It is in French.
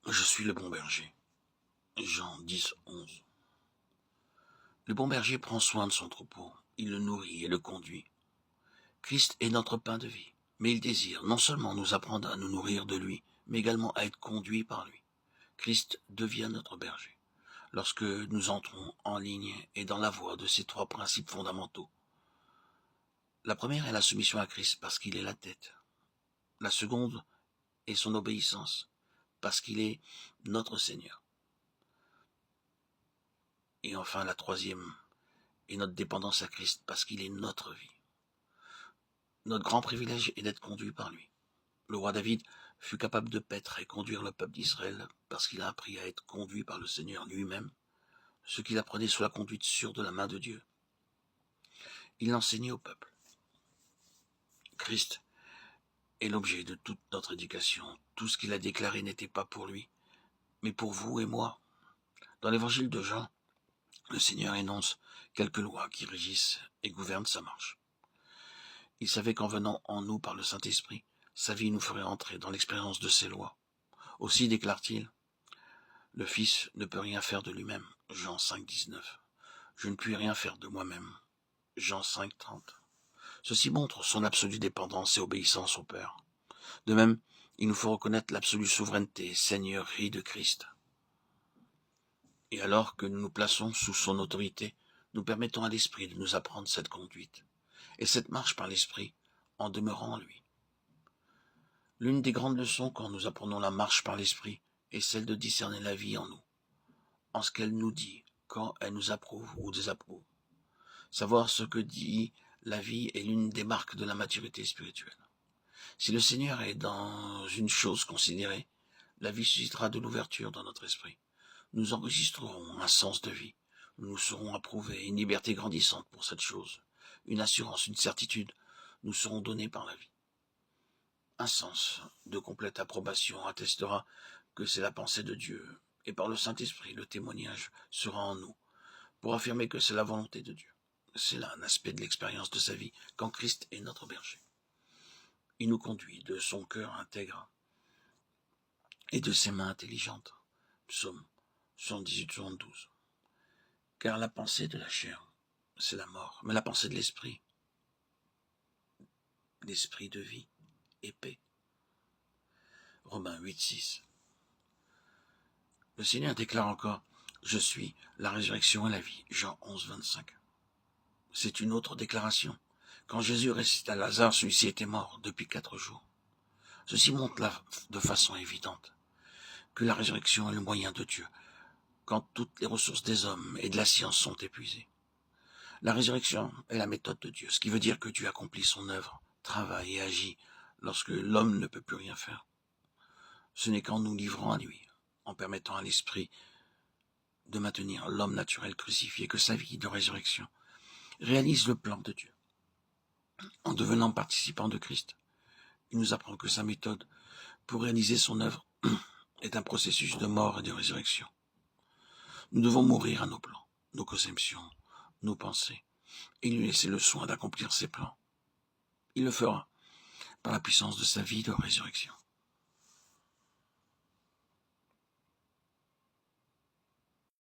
Je suis le bon berger. Jean 10, 11. Le bon berger prend soin de son troupeau. Il le nourrit et le conduit. Christ est notre pain de vie, mais il désire non seulement nous apprendre à nous nourrir de lui, mais également à être conduits par lui. Christ devient notre berger lorsque nous entrons en ligne et dans la voie de ces trois principes fondamentaux. La première est la soumission à Christ parce qu'il est la tête. La seconde est son obéissance parce qu'il est notre Seigneur. Et enfin la troisième est notre dépendance à Christ parce qu'il est notre vie. Notre grand privilège est d'être conduit par lui. Le roi David fut capable de paître et conduire le peuple d'Israël parce qu'il a appris à être conduit par le Seigneur lui-même, ce qu'il apprenait sous la conduite sûre de la main de Dieu. Il l'enseignait au peuple. Christ est l'objet de toute notre éducation. Tout ce qu'il a déclaré n'était pas pour lui, mais pour vous et moi. Dans l'évangile de Jean, le Seigneur énonce quelques lois qui régissent et gouvernent sa marche. Il savait qu'en venant en nous par le Saint-Esprit, sa vie nous ferait entrer dans l'expérience de ces lois. Aussi déclare-t-il, le Fils ne peut rien faire de lui-même. Jean 5, 19. Je ne puis rien faire de moi-même. Jean 5, 30. Ceci montre son absolue dépendance et obéissance au Père. De même, il nous faut reconnaître l'absolue souveraineté et seigneurie de Christ. Et alors que nous nous plaçons sous son autorité, nous permettons à l'Esprit de nous apprendre cette conduite et cette marche par l'Esprit en demeurant en lui. L'une des grandes leçons quand nous apprenons la marche par l'Esprit est celle de discerner la vie en nous, en ce qu'elle nous dit, quand elle nous approuve ou désapprouve. Savoir ce que dit la vie est l'une des marques de la maturité spirituelle. Si le Seigneur est dans une chose considérée, la vie suscitera de l'ouverture dans notre esprit. Nous enregistrerons un sens de vie. Nous serons approuvés, une liberté grandissante pour cette chose, une assurance, une certitude nous seront données par la vie. Un sens de complète approbation attestera que c'est la pensée de Dieu, et par le Saint-Esprit, le témoignage sera en nous, pour affirmer que c'est la volonté de Dieu. C'est là un aspect de l'expérience de sa vie, quand Christ est notre berger. Il nous conduit de son cœur intègre et de ses mains intelligentes. Psaume 118, 72. Car la pensée de la chair, c'est la mort, mais la pensée de l'esprit de vie et paix. Romains 8, 6. Le Seigneur déclare encore, je suis la résurrection et la vie. Jean 11, 25. C'est une autre déclaration. Quand Jésus ressuscita à Lazare, celui-ci était mort depuis 4 jours. Ceci montre de façon évidente que la résurrection est le moyen de Dieu, quand toutes les ressources des hommes et de la science sont épuisées. La résurrection est la méthode de Dieu, ce qui veut dire que Dieu accomplit son œuvre, travaille et agit lorsque l'homme ne peut plus rien faire. Ce n'est qu'en nous livrant à lui, en permettant à l'esprit de maintenir l'homme naturel crucifié, que sa vie de résurrection réalise le plan de Dieu. En devenant participant de Christ, il nous apprend que sa méthode pour réaliser son œuvre est un processus de mort et de résurrection. Nous devons mourir à nos plans, nos conceptions, nos pensées, et lui laisser le soin d'accomplir ses plans. Il le fera par la puissance de sa vie de résurrection.